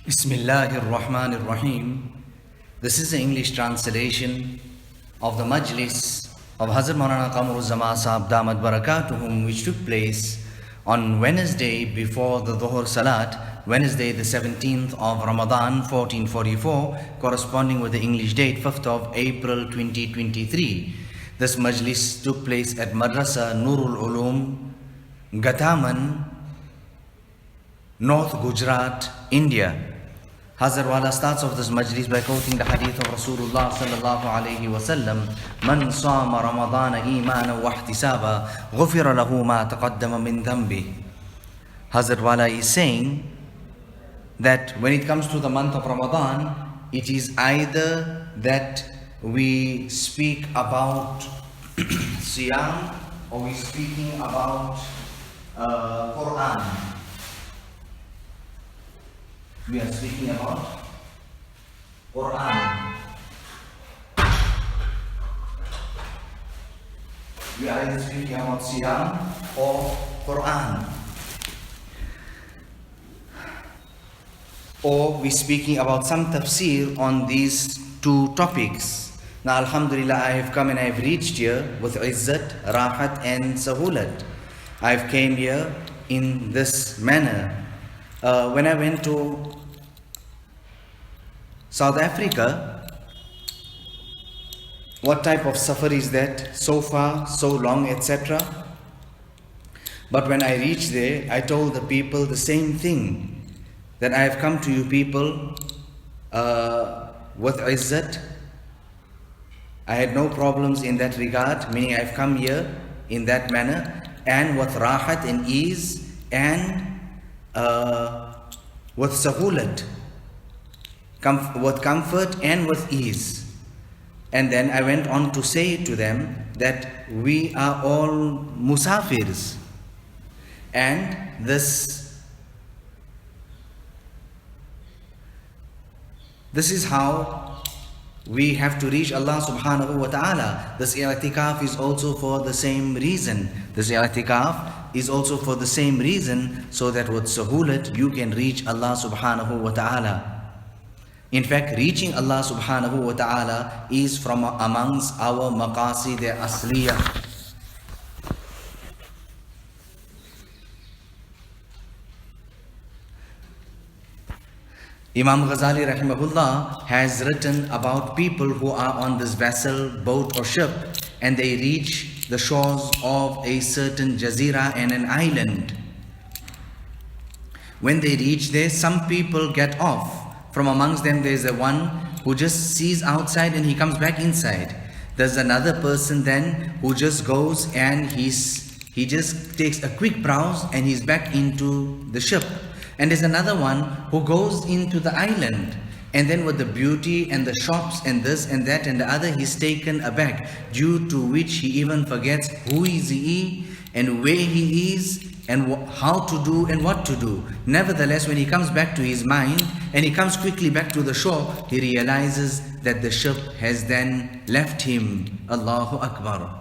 Bismillahir Rahmanir Rahim. This is the English translation of the Majlis of Hazrat Maulana Qamar Uzzaman Saheb Damat Barakatuhum, which took place on Wednesday before the Zohr Salat, Wednesday the 17th of Ramadan 1444, corresponding with the English date 5th of April 2023. This Majlis took place at Madrasa Nurul Ulum, Gataman, North Gujarat, India. Hazrat starts off this majlis by quoting the hadith of Rasulullah sallallahu alayhi wa sallam, Man sama Ramadana imana wa ihtisaba, ghufira lahu ma taqaddama min dhanbi. Hazrat is saying that when it comes to the month of Ramadan, it is either that we speak about Siyam or we speaking about Quran. We are speaking about Quran. We are either speaking about Siyam or Quran. Or we speaking about some tafsir on these two topics. Now Alhamdulillah, I have come and I have reached here with Izzat, Rahat and Sahulat. I have came here in this manner. When I went to South Africa, what type of safar is that? So far, so long, etc. But when I reached there, I told the people the same thing, that I have come to you people with Izzat. I had no problems in that regard, meaning I have come here in that manner, and with Rahat and ease, and with sahulat, with comfort and with ease. And then I went on to say to them that we are all musafirs, and this is how we have to reach Allah subhanahu wa ta'ala. This i'tikaf is also for the same reason. This i'tikaf is also for the same reason, so that with sahulat you can reach Allah subhanahu wa ta'ala. In fact, reaching Allah subhanahu wa ta'ala is from amongst our maqasid asliyah. Imam Ghazali rahimahullah has written about people who are on this vessel, boat or ship, and they reach the shores of a certain jazira and an island. When they reach there, some people get off. From amongst them there is a one who just sees outside and he comes back inside. There's another person then who just goes and he just takes a quick browse and he's back into the ship. And there's another one who goes into the island, and then with the beauty and the shops and this and that and the other, he's taken aback, due to which he even forgets who is he and where he is and how to do and what to do. Nevertheless, when he comes back to his mind and he comes quickly back to the shore, he realizes that the ship has then left him. Allahu Akbar.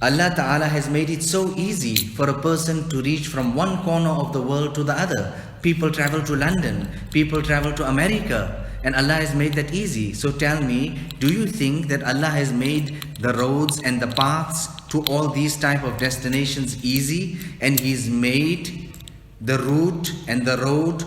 Allah Ta'ala has made it so easy for a person to reach from one corner of the world to the other. People travel to London, people travel to America, and Allah has made that easy. So tell me, do you think that Allah has made the roads and the paths to all these type of destinations easy, and He's made the route and the road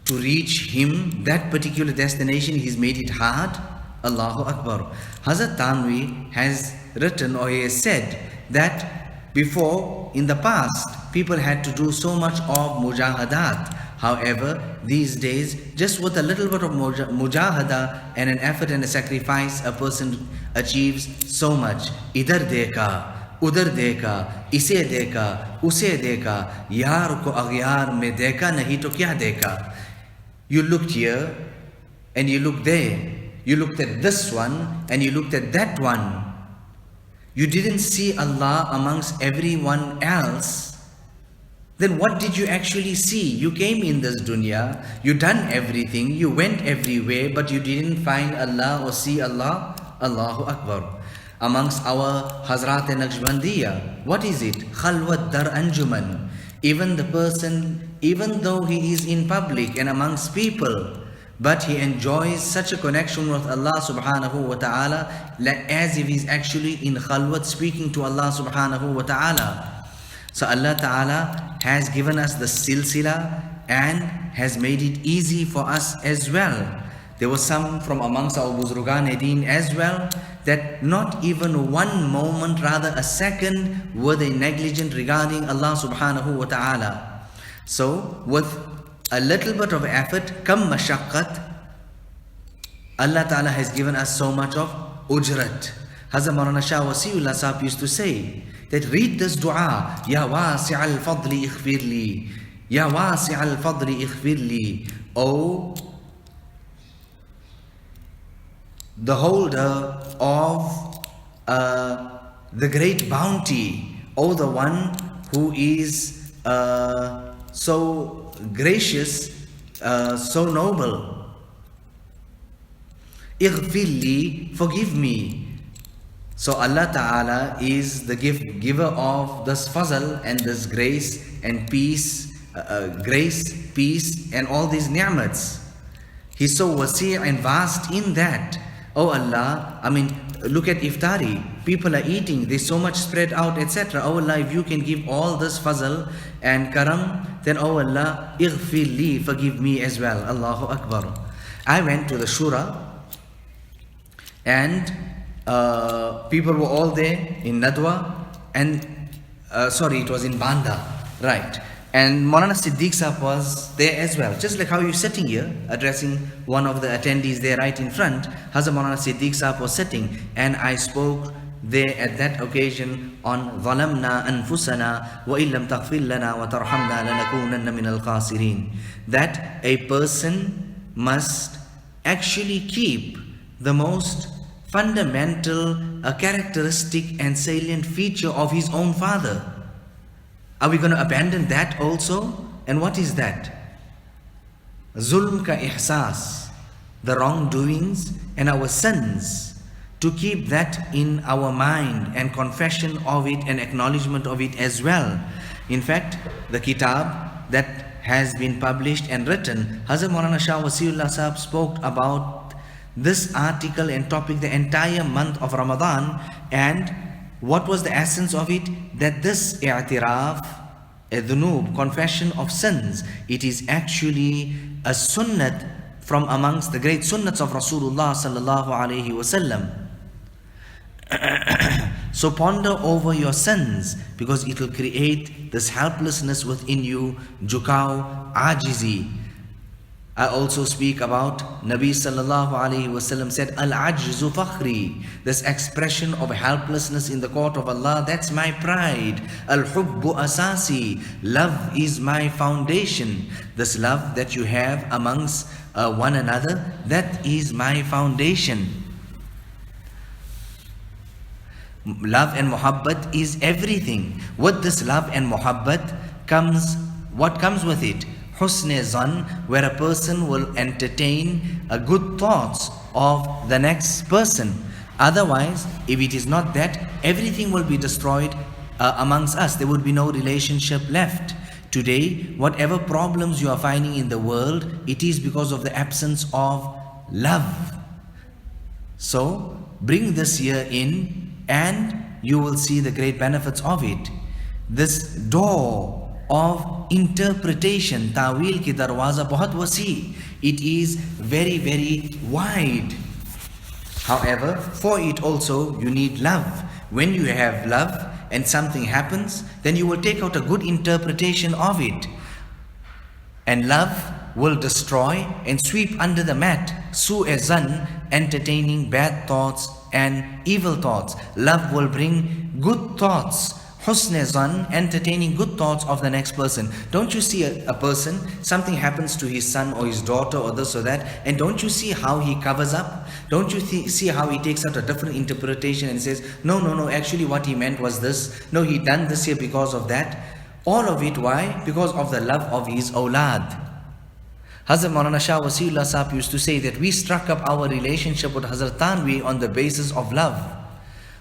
to reach Him, that particular destination, He's made it hard? Allahu Akbar. Hazrat Tanvi has written, or he has said, that before, in the past, people had to do so much of mujahadat. However, these days, just with a little bit of mujahada and an effort and a sacrifice, a person achieves so much. Idhar dekha, udhar dekha, ise dekha, use dekha, yaar ko aghyar mein dekha nahi to kya dekha. You looked here and you looked there. You looked at this one and you looked at that one. You didn't see Allah amongst everyone else. Then what did you actually see? You came in this dunya, you done everything, you went everywhere, but you didn't find Allah or see Allah. Allahu Akbar. Amongst our Hazrat and Naqshbandiya, what is it? Khalwat dar anjuman. Even the person even though he is in public and amongst people, but he enjoys such a connection with Allah subhanahu wa ta'ala as if he's actually in khalwat speaking to Allah subhanahu wa ta'ala. So Allah ta'ala has given us the silsila and has made it easy for us as well. There were some from amongst our Buzrugan Deen as well, that not even one moment, rather a second, were they negligent regarding Allah subhanahu wa ta'ala. So with a little bit of effort, kam mashaqqat, Allah ta'ala has given us so much of ujrat. Hazrat Maulana Shah Wasiullah Saheb used to say that read this dua, Ya wasi' al-fadli ighfirli, Ya wasi' al-fadli ighfirli, O the holder of the great bounty, O the one who is so gracious, so noble. Ighfirli, forgive me. So Allah Ta'ala is the giver of this fazl and this grace and peace, peace and all these ni'mats. He's so wasi' and vast in that. Oh Allah, look at iftari. People are eating, there's so much spread out, etc. Oh Allah, if you can give all this fazl and karam, then oh Allah, ighfirli, forgive me as well. Allahu Akbar. I went to the Shura and people were all there in Nadwa and it was in Banda, right? And Maulana Siddiq Saheb was there as well. Just like how you're sitting here, addressing one of the attendees there right in front, Hazrat Maulana Siddiq Saheb was sitting, and I spoke there at that occasion on ظَلَمْنَا أَنفُسَنَا وَإِن لَمْ تَغْفِرْ لَنَا وَتَرْحَمْنَا لَنَكُونَنَّ مِنَ الْخَاسِرِينَ. That a person must actually keep the most fundamental characteristic and salient feature of his own father. Are we going to abandon that also? And what is that? Zulm ka ihsas, the wrongdoings and our sins, to keep that in our mind and confession of it and acknowledgement of it as well. In fact, the kitab that has been published and written, Hazrat Maulana Shah Wasiullah Saheb spoke about this article and topic the entire month of Ramadan. And what was the essence of it? That this i'tiraf, dhunub, confession of sins, it is actually a sunnat from amongst the great sunnats of Rasulullah sallallahu alaihi wasallam. So ponder over your sins, because it will create this helplessness within you, jukau, ajizi. I also speak about Nabi sallallahu alaihi wasallam said, Al-ajzu fakhri, this expression of helplessness in the court of Allah, that's my pride. Al-hubbu asasi, love is my foundation. This love that you have amongst one another, that is my foundation. Love and muhabbat is everything. With this love and muhabbat comes, what comes with it? Husn zan, where a person will entertain good thoughts of the next person. Otherwise, if it is not that, everything will be destroyed amongst us. There would be no relationship left. Today, whatever problems you are finding in the world, it is because of the absence of love. So, bring this year in and you will see the great benefits of it. This door of interpretation, ta'wil ki darwaza bahut wasi, it is very, very wide. However, for it also you need love. When you have love and something happens, then you will take out a good interpretation of it. And love will destroy and sweep under the mat su'ezan, entertaining bad thoughts and evil thoughts. Love will bring good thoughts, husn zan, entertaining good thoughts of the next person. Don't you see a person, something happens to his son or his daughter or this or that, and don't you see how he covers up? Don't you see how he takes out a different interpretation and says, no, actually what he meant was this. No, he done this here because of that. All of it, why? Because of the love of his awlad. Hazrat Maulana Shah Wasiullah Saheb used to say that we struck up our relationship with Hazrat Tanvi on the basis of love.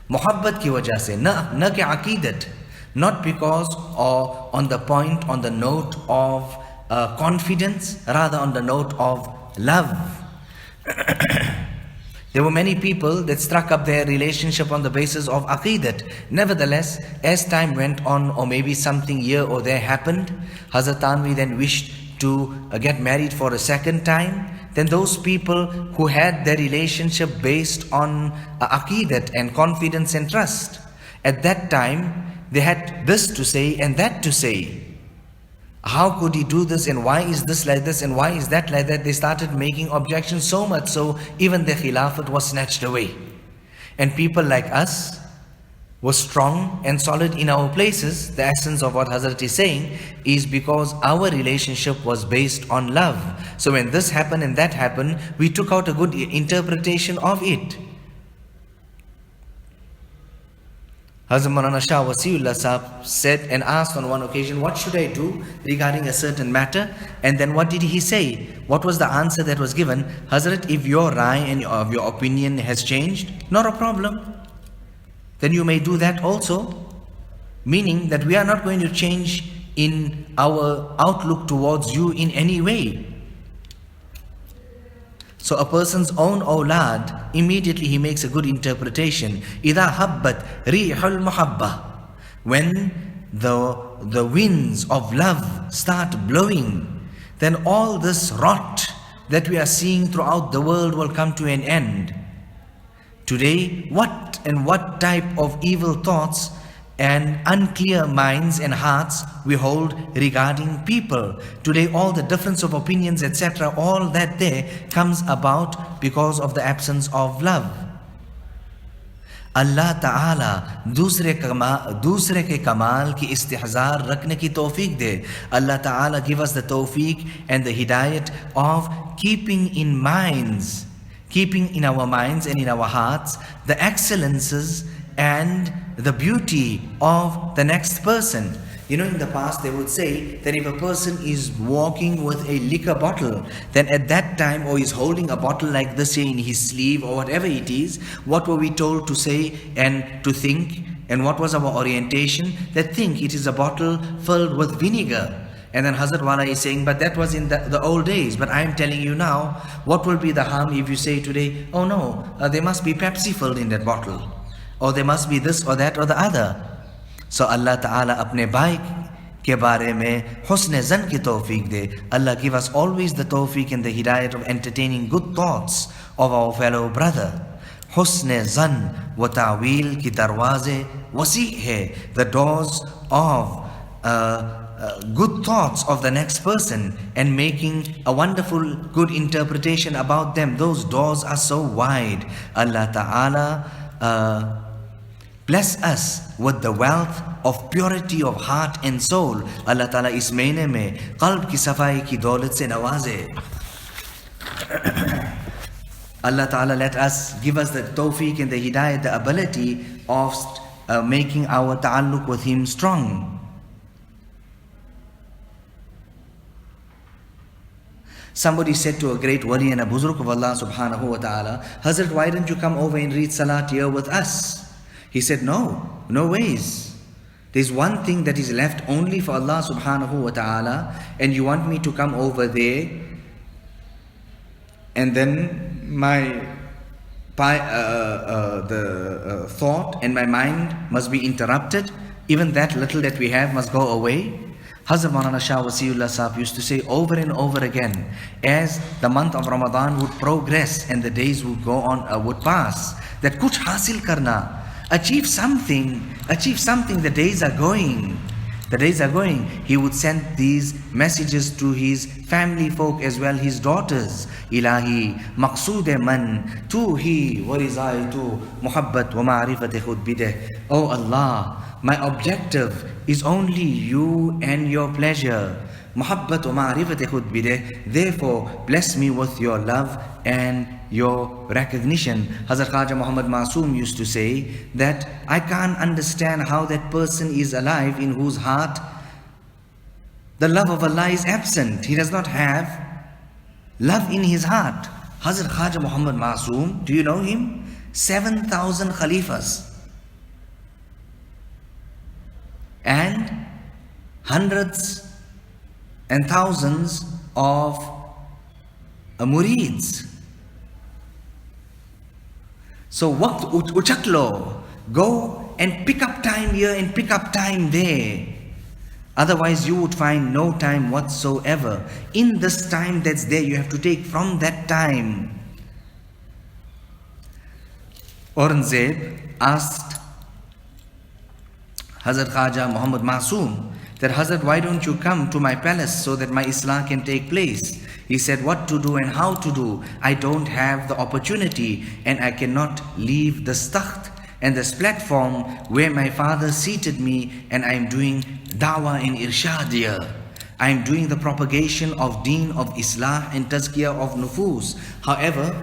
Muhabbat ki wajah se, na ke aqidat. Not because or on the point, on the note of confidence, rather on the note of love. There were many people that struck up their relationship on the basis of aqidat. Nevertheless, as time went on, or maybe something here or there happened, Hazrat Tanvi then wished to get married for a second time. Then those people who had their relationship based on aqidat and confidence and trust, at that time they had this to say and that to say. How could he do this, and why is this like this, and why is that like that? They started making objections, so much so even the khilafat was snatched away. And people like us were strong and solid in our places. The essence of what Hazrat is saying is because our relationship was based on love. So when this happened and that happened, we took out a good interpretation of it. Hazrat Maulana Shah Wasiullah Saheb said and asked on one occasion, what should I do regarding a certain matter? And then what did he say? What was the answer that was given? Hazrat, if your rai and your opinion has changed, not a problem. Then you may do that also. Meaning that we are not going to change in our outlook towards you in any way. So a person's own awlad, immediately he makes a good interpretation. إِذَا هَبَّتْ رِيحُ الْمُحَبَّةِ. When the winds of love start blowing, then all this rot that we are seeing throughout the world will come to an end. Today, what type of evil thoughts and unclear minds and hearts we hold regarding people. Today all the difference of opinions, etc., all that there comes about because of the absence of love. Allah Ta'ala दूसरे के कमाल की इस्तिहज़ार रखने की तौफीक दे. Allah Ta'ala give us the tawfiq and the hidayat of keeping in our minds and in our hearts the excellences and the beauty of the next person. You know, in the past they would say that if a person is walking with a liquor bottle, then at that time, or is holding a bottle like this in his sleeve or whatever it is, what were we told to say and to think? And what was our orientation? That think it is a bottle filled with vinegar. And then Hazrat Wala is saying, but that was in the old days. But I am telling you now, what will be the harm if you say today, oh no, there must be Pepsi filled in that bottle, or there must be this or that or the other. So Allah Ta'ala apne bhai ke bare mein husn zan ki tawfiq de. Allah give us always the tawfiq and the hidayat of entertaining good thoughts of our fellow brother. Husn zan wa ta'wil ki darwaze wasi hai. The doors of good thoughts of the next person and making a wonderful good interpretation about them, those doors are so wide. Allah Ta'ala bless us with the wealth of purity of heart and soul. Allah Ta'ala is maine mein qalb ki safai ki daulat se nawaze. Allah Ta'ala let us, give us the tawfiq and the hidayah, the ability of making our ta'alluq with Him strong. Somebody said to a great wali and a buzurg of Allah subhanahu wa ta'ala, Hazrat, why don't you come over and read salat here with us? He said, no ways. There's one thing that is left only for Allah subhanahu wa ta'ala, and you want me to come over there, and then my thought and my mind must be interrupted. Even that little that we have must go away. Hazrat Maulana Shah Wasiullah Saheb used to say over and over again, as the month of Ramadan would progress and the days would go on, would pass, that kuch hasil karna, achieve something, the days are going. He would send these messages to his family folk as well, his daughters. Ilahi, maqsood man, tu hi, warizai tu, muhabbat wa ma'rifat khud bideh. Oh Allah, my objective is only you and your pleasure. Muhabbat wa ma'rifat khud bideh. Therefore, bless me with your love and your recognition. Hazrat Khaja Muhammad Masoom used to say that I can't understand how that person is alive in whose heart the love of Allah is absent. He does not have love in his heart. Hazrat Khaja Muhammad Masoom, do you know him? 7,000 Khalifas and hundreds and thousands of murids. So waqt uchaklo, go and pick up time here and pick up time there. Otherwise you would find no time whatsoever. In this time that's there, you have to take from that time. Aurangzeb asked Hazrat Khaja Muhammad Masoom that, Hazrat, why don't you come to my palace so that my Islah can take place? He said, what to do and how to do? I don't have the opportunity, and I cannot leave this takht and this platform where my father seated me, and I am doing da'wah and irshad here. I am doing the propagation of deen, of Islah and tazkiyah of nufus. However,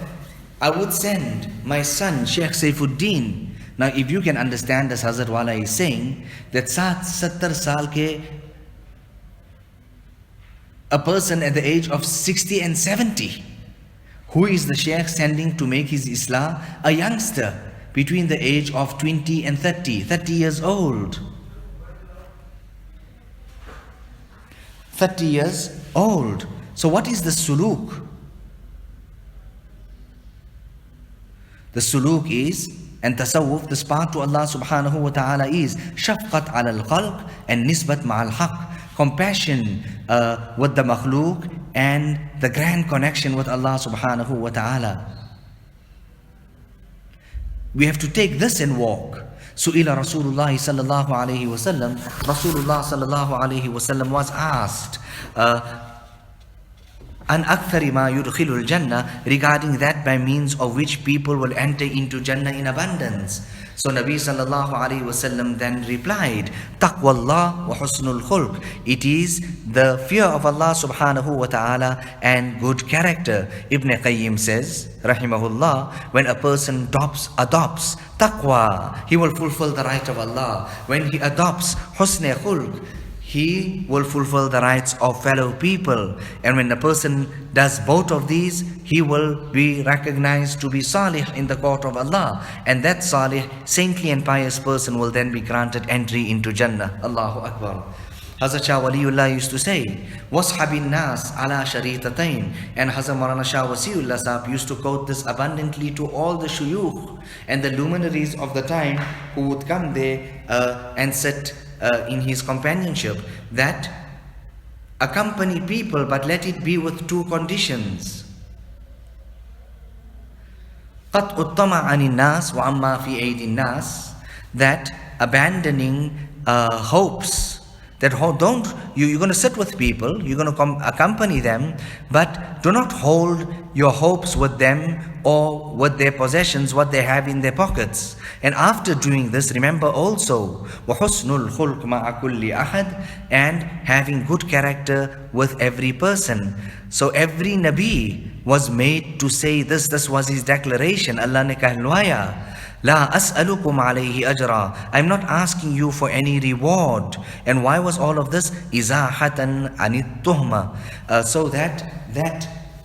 I would send my son Sheikh Saifuddin. Now if you can understand, as Hazrat Wala is saying, that 70 saal ke, a person at the age of 60 and 70, who is the Sheikh sending to make his Islah? A youngster between the age of 20 and 30 years old. 30 years old. So what is the suluk? The suluk is, and tasawwuf, this path to Allah subhanahu wa ta'ala is shafqat ala al-khalq and nisbat ma'al haq, compassion with the makhluk and the grand connection with Allah subhanahu wa ta'ala. We have to take this and walk. Su'ila Rasulullah sallallahu alayhi wa sallam, Rasulullah sallallahu alayhi wa sallam was asked an akthari ma yudkhilul jannah, regarding that by means of which people will enter into Jannah in abundance. So Nabi sallallahu alayhi wa sallam then replied, Taqwallah wa husnul khulq. It is the fear of Allah subhanahu wa ta'ala and good character. Ibn Qayyim says, rahimahullah, when a person adopts taqwa, he will fulfill the right of Allah. When he adopts husn khulq, he will fulfill the rights of fellow people. And when a person does both of these, he will be recognized to be salih in the court of Allah. And that salih, saintly and pious person will then be granted entry into Jannah. Allahu Akbar. Hazrat Shah Waliullah used to say, Washabin nas ala sharitatain. And Hazrat Maulana Shah Wasiullah Saheb used to quote this abundantly to all the shuyukh and the luminaries of the time who would come there and sit in his companionship, that accompany people, but let it be with two conditions. قَطْءُ الطَّمَعَ عَنِ النَّاسِ وَعَمَّا فِي أَيْدِي النَّاسِ, that abandoning hopes, that you're going to sit with people, you're going to accompany them, but do not hold your hopes with them or with their possessions, what they have in their pockets. And after doing this, remember also وَحُسْنُ الْخُلْقِ مَعَ كُلِّ أَحَدٍ, and having good character with every person. So every Nabi was made to say this. This was his declaration. Allah ne kahlwaya, La as'alukum alayhi ajra. I'm not asking you for any reward. And why was all of this? Izahatan anit tuhma, so that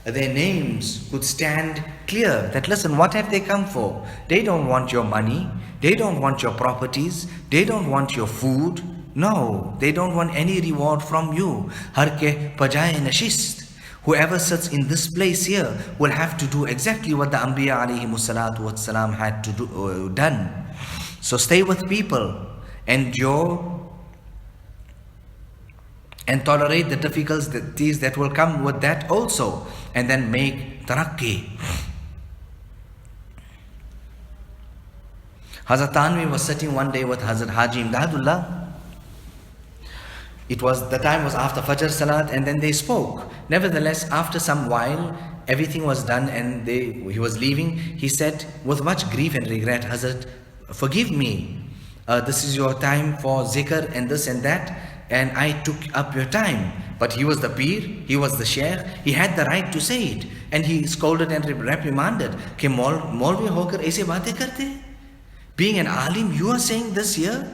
their names could stand clear. That, listen, what have they come for? They don't want your money, they don't want your properties, they don't want your food. No, they don't want any reward from you. Har ke pajaye nashist. Whoever sits in this place here will have to do exactly what the Anbiya alayhimu salatu wassalam had to do, done. So stay with people, endure and tolerate the difficulties that will come with that also, and then make tarakki. Hazrat Tanvi was sitting one day with Hazrat Haji Imdadullah. The time was after Fajr Salat, and then they spoke. Nevertheless, after some while, everything was done and he was leaving. He said, with much grief and regret, Hazrat, forgive me. This is your time for zikr and this and that, and I took up your time. But he was the Peer, he was the Sheikh, he had the right to say it. And he scolded and reprimanded. Ke Maulvi hokar aise baatein karte? Being an alim, you are saying this here?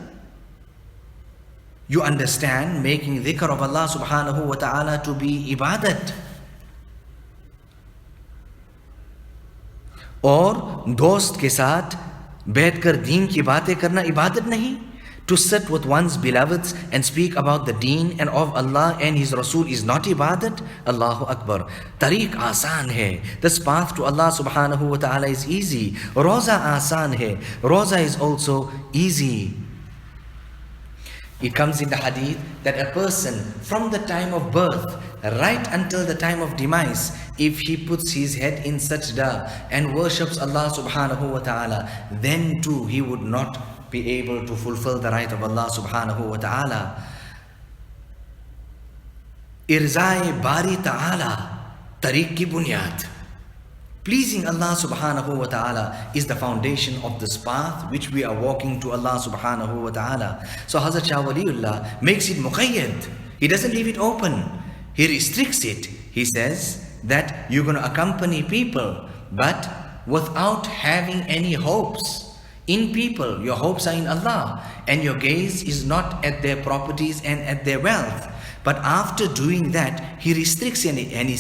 You understand making dhikr of Allah subhanahu wa ta'ala to be ibadat. और दोस्त के साथ बैठकर दीन की बातें करना इबादत नहीं? To sit with one's beloveds and speak about the deen and of Allah and His Rasul is not ibadat? Allahu Akbar. Tariq asan hai. This path to Allah subhanahu wa ta'ala is easy. Roza asan hai. Roza is also easy. It comes in the hadith that a person from the time of birth right until the time of demise, if he puts his head in sajda and worships Allah subhanahu wa ta'ala, then too he would not be able to fulfill the right of Allah subhanahu wa ta'ala. Irzai bari ta'ala, tariq ki bunyad. Pleasing Allah subhanahu wa ta'ala is the foundation of this path which we are walking to Allah subhanahu wa ta'ala. So Hazrat Shah Waliullah makes it muqayyad. He doesn't leave it open. He restricts it. He says that you're going to accompany people, but without having any hopes in people. Your hopes are in Allah, and your gaze is not at their properties and at their wealth. But after doing that, he restricts and he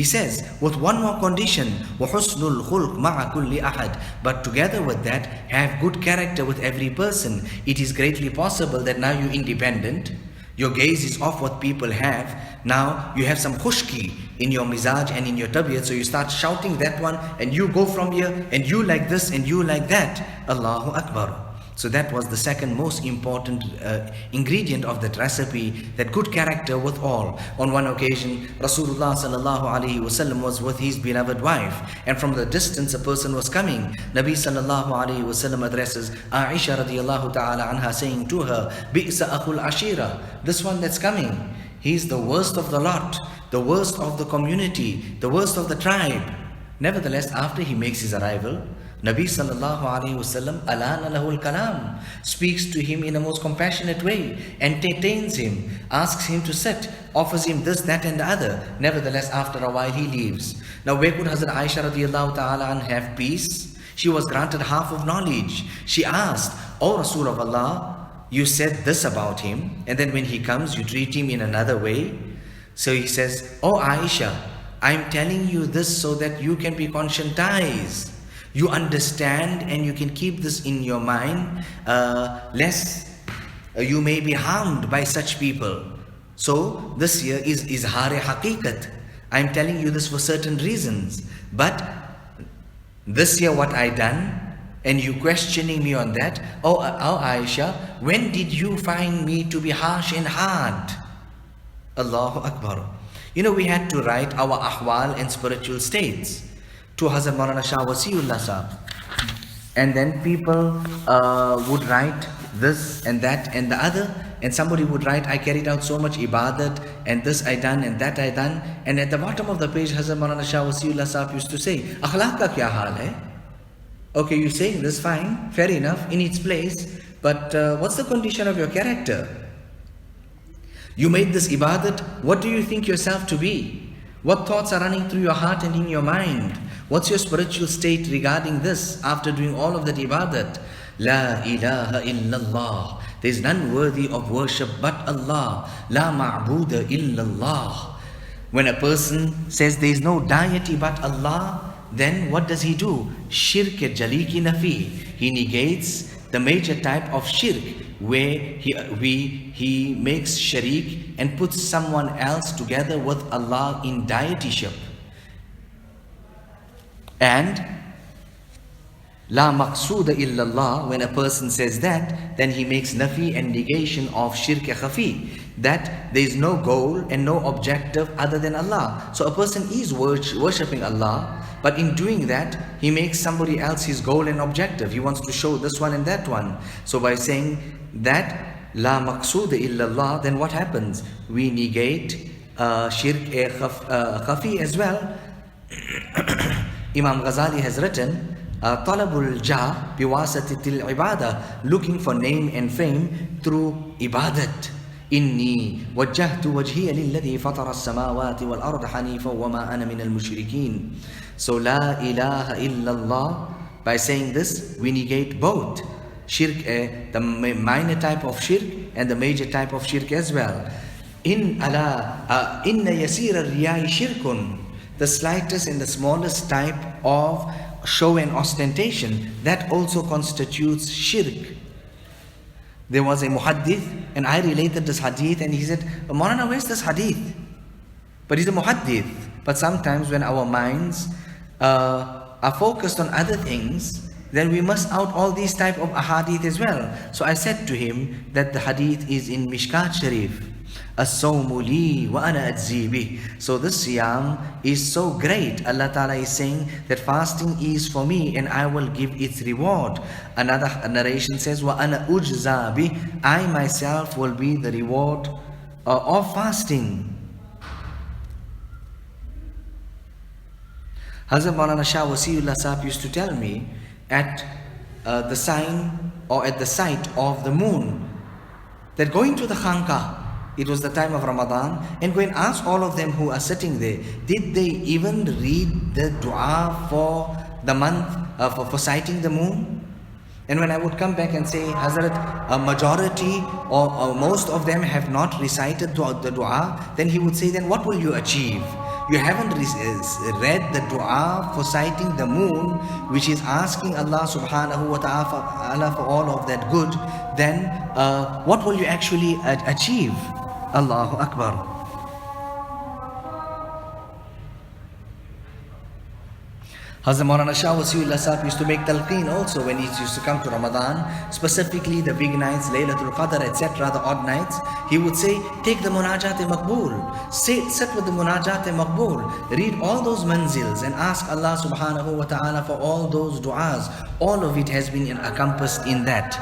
says, with one more condition, وَحُسْنُ الْخُلْقِ مَعَ كُلِّ أَحَدٍ. But together with that, have good character with every person. It is greatly possible that now you're independent, your gaze is off what people have. Now you have some khushki in your mizaj and in your tabiyat, so you start shouting that one, and you go from here, and you like this, and you like that. Allahu Akbar. So that was the second most important ingredient of that recipe, that good character with all. On one occasion, Rasulullah sallallahu alaihi wasallam was with his beloved wife, and from the distance a person was coming. Nabi sallallahu alaihi wasallam addresses Aisha radiallahu ta'ala anha, saying to her, Bi'sa akhul ashira, this one that's coming, he's the worst of the lot, the worst of the community, the worst of the tribe. Nevertheless, after he makes his arrival, Nabi sallallahu alayhi wasallam alana lahul kalam, speaks to him in a most compassionate way, entertains him, asks him to sit, offers him this, that and the other. Nevertheless, after a while he leaves. Now where could Hazrat Aisha radiallahu ta'ala anha have peace? She was granted half of knowledge. She asked, O Rasul of Allah, you said this about him, and then when he comes you treat him in another way. So he says, O Aisha, I'm telling you this so that you can be conscientized. You understand and you can keep this in your mind, lest you may be harmed by such people. So this here is izhar-e haqiqat. I'm telling you this for certain reasons. But this here what I done, and you questioning me on that. Oh Aisha, when did you find me to be harsh and hard? Allahu Akbar. You know, we had to write our ahwal and spiritual states to Hazrat Maulana Shah Wasiullah Saheb. And then people would write this and that and the other, and somebody would write, I carried out so much ibadat, and this I done and that I done. And at the bottom of the page, Hazrat Maulana Shah Wasiullah Saheb used to say, Akhlaq ka kya haal hai? Okay, you're saying this, fine, fair enough, in its place, but what's the condition of your character? You made this ibadat, what do you think yourself to be? What thoughts are running through your heart and in your mind? What's your spiritual state regarding this after doing all of that ibadat? La ilaha illallah. There is none worthy of worship but Allah. La ma'buda illallah. When a person says there is no deity but Allah, then what does he do? Shirk jali ki nafi. He negates the major type of shirk, where he makes sharik and puts someone else together with Allah in deityship. And la maqsuda illallah, when a person says that, then he makes nafi and negation of shirk khafi, that there is no goal and no objective other than Allah. So a person is worshipping Allah, but in doing that, he makes somebody else his goal and objective. He wants to show this one and that one. So by saying that la maqsuda illallah, then what happens? We negate shirk khafi as well. Imam Ghazali has written, Talabul jah biwasatitil ibadah, looking for name and fame through ibadat. Inni wajjahtu wajhiya lilladhi fatara as-samawati wal arda hanifa wa ma ana min al-mushrikeen. So la ilaha illallah, by saying this we negate both shirk, the minor type of shirk and the major type of shirk as well. Inna yasira riyai shirkun, the slightest and the smallest type of show and ostentation, that also constitutes shirk. There was a muhaddith, and I related this hadith, and he said, Maulana, where's this hadith? But he's a muhaddith. But sometimes when our minds are focused on other things, then we must out all these type of ahadith as well. So I said to him that the hadith is in Mishkat Sharif. As-sawmu li wa ana ajzi bih. So this siyam is so great. Allah Ta'ala is saying that fasting is for me and I will give its reward. Another narration says, wa ana ujza bih. I myself will be the reward of fasting. Hazrat Maulana Shah Wasiullah Saheb used to tell me at the sign or at the sight of the moon that going to the Khanqa, it was the time of Ramadan, and go and ask all of them who are sitting there, did they even read the dua for the month, for sighting the moon? And when I would come back and say, Hazrat, a majority or most of them have not recited the dua, then he would say, then what will you achieve? You haven't read the dua for sighting the moon, which is asking Allah subhanahu wa ta'ala for all of that good, then what will you actually achieve? Allahu Akbar. Hazrat Maulana Shah Wasiullah Saheb used to make talqeen also when he used to come to Ramadan, specifically the big nights, Laylatul Qadr, etc., the odd nights. He would say, take the Munajat-e-Maqbool, sit with the Munajat-e-Maqbool, read all those manzils and ask Allah subhanahu wa ta'ala for all those du'as. All of it has been encompassed in that.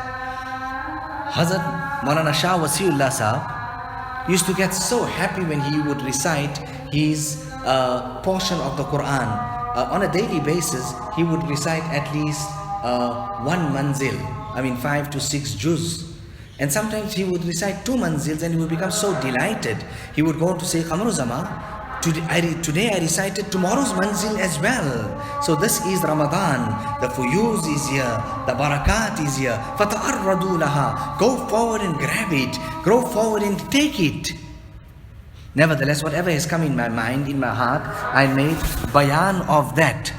Hazrat Maulana Shah Wasiullah Saheb used to get so happy when he would recite his portion of the Quran. On a daily basis, he would recite at least one manzil, 5 to 6 juz. And sometimes he would recite 2 manzils and he would become so delighted. He would go on to say, Qamar Uzzaman, today I recited tomorrow's manzil as well. So this is Ramadan, the fuyuz is here, the barakat is here. فَتَعَرَّضُوا لَهَا. Go forward and grab it, go forward and take it. Nevertheless, whatever has come in my mind, in my heart, I made bayan of that.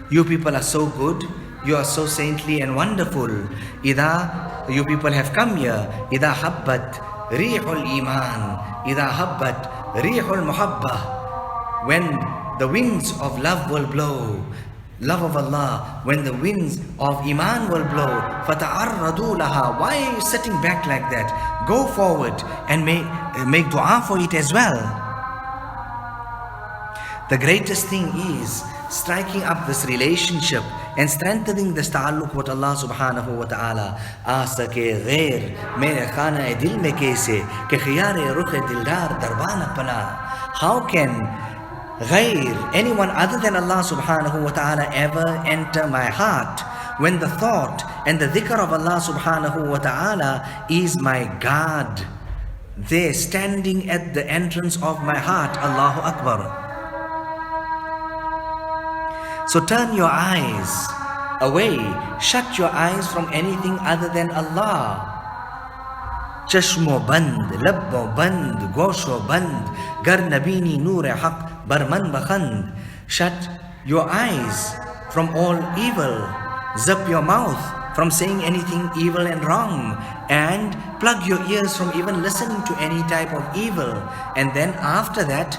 You people are so good, you are so saintly and wonderful. You people have come here. إِذَا حَبَّتْ رِيحُ الْإِيمَانِ إِذَا حَبَّتْ رِيحُ الْمُحَبَّةِ. When the winds of love will blow, love of Allah, when the winds of Iman will blow, فَتَعَرَّضُوا لَهَا. Why are you sitting back like that? Go forward and make dua for it as well. The greatest thing is striking up this relationship and strengthening this ta'alluq with Allah subhanahu wa ta'ala. Aasake ghair mere khana dil mein kaise ke khiyare rukh dildar darbana pana. How can ghair, anyone other than Allah subhanahu wa ta'ala, ever enter my heart when the thought and the dhikr of Allah subhanahu wa ta'ala is my guard, there standing at the entrance of my heart? Allahu Akbar. So turn your eyes away, shut your eyes from anything other than Allah. Chashmo band, labbo band, gosho band, gar nabini noor haq barman bakhand. Shut your eyes from all evil, zip your mouth from saying anything evil and wrong, and plug your ears from even listening to any type of evil. And then after that,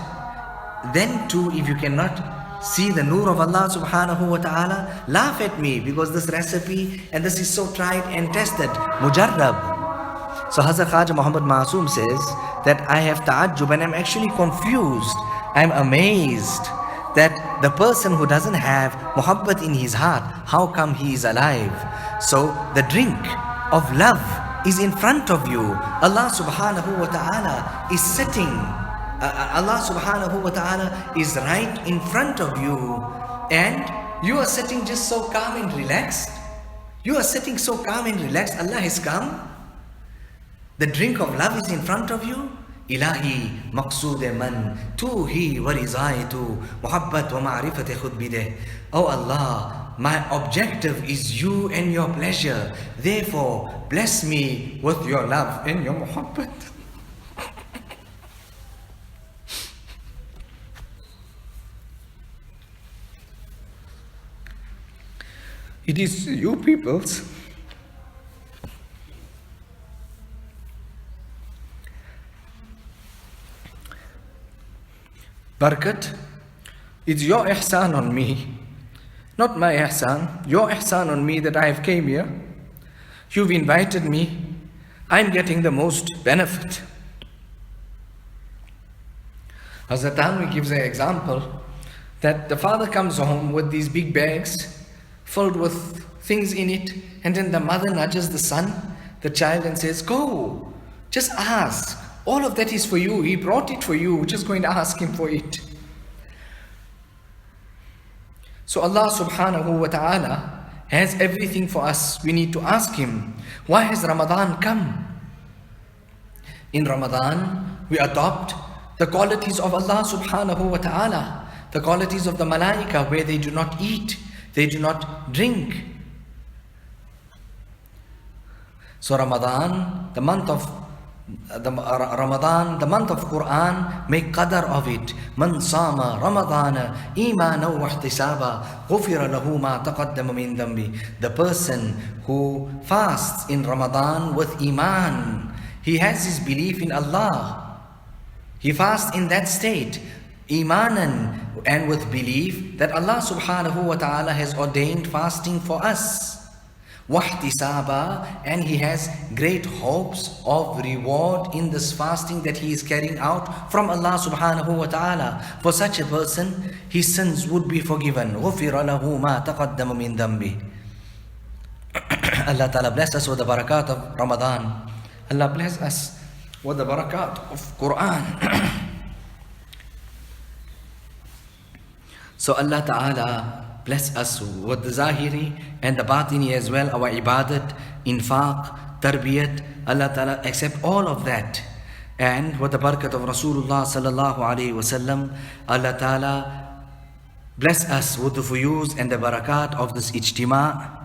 then too, if you cannot see the nur of Allah subhanahu wa ta'ala, laugh at me, because this recipe and this is so tried and tested, mujarrab. So Hazrat Khaja Muhammad Masoom says that I have ta'ajjub and I'm actually confused. I'm amazed that the person who doesn't have muhabbat in his heart, how come he is alive? So the drink of love is in front of you. Allah subhanahu wa ta'ala is sitting. Allah subhanahu wa ta'ala is right in front of you, and you are sitting just so calm and relaxed. You are sitting so calm and relaxed. Allah has come. The drink of love is in front of you. Ilahi maqsood man tu hi wa rizai tu muhabbat wa ma'rifat khud bideh. Oh Allah, my objective is you and your pleasure. Therefore, bless me with your love and your muhabbat. It is you peoples Barakat, it's your ihsan on me, not my ihsan, your ihsan on me that I have came here. You've invited me, I'm getting the most benefit. Hazrat Tanwi gives an example that the father comes home with these big bags filled with things in it, and then the mother nudges the son, the child, and says, go, just ask. All of that is for you. He brought it for you. Just going to ask him for it. So Allah subhanahu wa ta'ala has everything for us. We need to ask him, why has Ramadan come? In Ramadan, we adopt the qualities of Allah subhanahu wa ta'ala, the qualities of the malaika, where they do not eat, they do not drink. So Ramadan, the month of Quran, make qadar of it. Man sama Ramadana imanan wa ihtisaba ghufira lahu ma taqaddama min dhanbi. The person who fasts in Ramadan with iman, he has his belief in Allah. He fasts in that state, imanan, and with belief that Allah subhanahu wa ta'ala has ordained fasting for us. Wahtisaba, and he has great hopes of reward in this fasting that he is carrying out from Allah subhanahu wa ta'ala. For such a person, his sins would be forgiven. غُفِرَ لَهُ مَا تَقَدَّمَ مِن ذَنْبِهِ. Allah ta'ala bless us with the barakat of Ramadan. Allah bless us with the barakat of Quran. So Allah ta'ala bless us with the zahiri and the batini as well, our ibadat, infaq, tarbiyat. Allah ta'ala accept all of that. And with the barakat of Rasulullah sallallahu alayhi wa sallam, Allah ta'ala bless us with the fuyuz and the barakat of this ijtima'.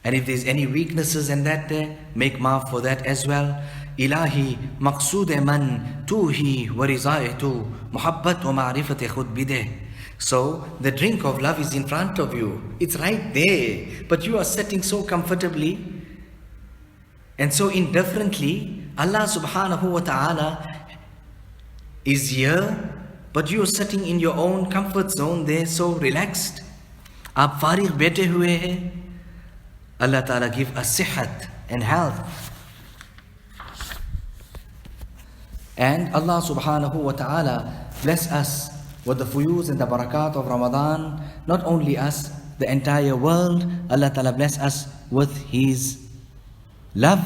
And if there's any weaknesses in that day, make maaf for that as well. Ilahi maqsood man tuhi wa rizai tu muhabbat wa ma'rifat khud bideh. So the drink of love is in front of you. It's right there. But you are sitting so comfortably and so indifferently. Allah subhanahu wa ta'ala is here, but you are sitting in your own comfort zone there, so relaxed. Aap farigh baithe hue hai. Allah ta'ala give us sihat and health. And Allah subhanahu wa ta'ala bless us with the fuyuz and the barakat of Ramadan. Not only us, the entire world. Allah ta'ala bless us with His love.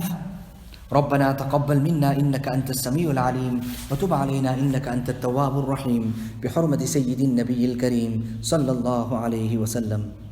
ربنا تقبل منا إنك أنت السميع العليم وتب علينا إنك أنت التواب الرحيم بحرمة سيد النبي الكريم صلى الله عليه وسلم.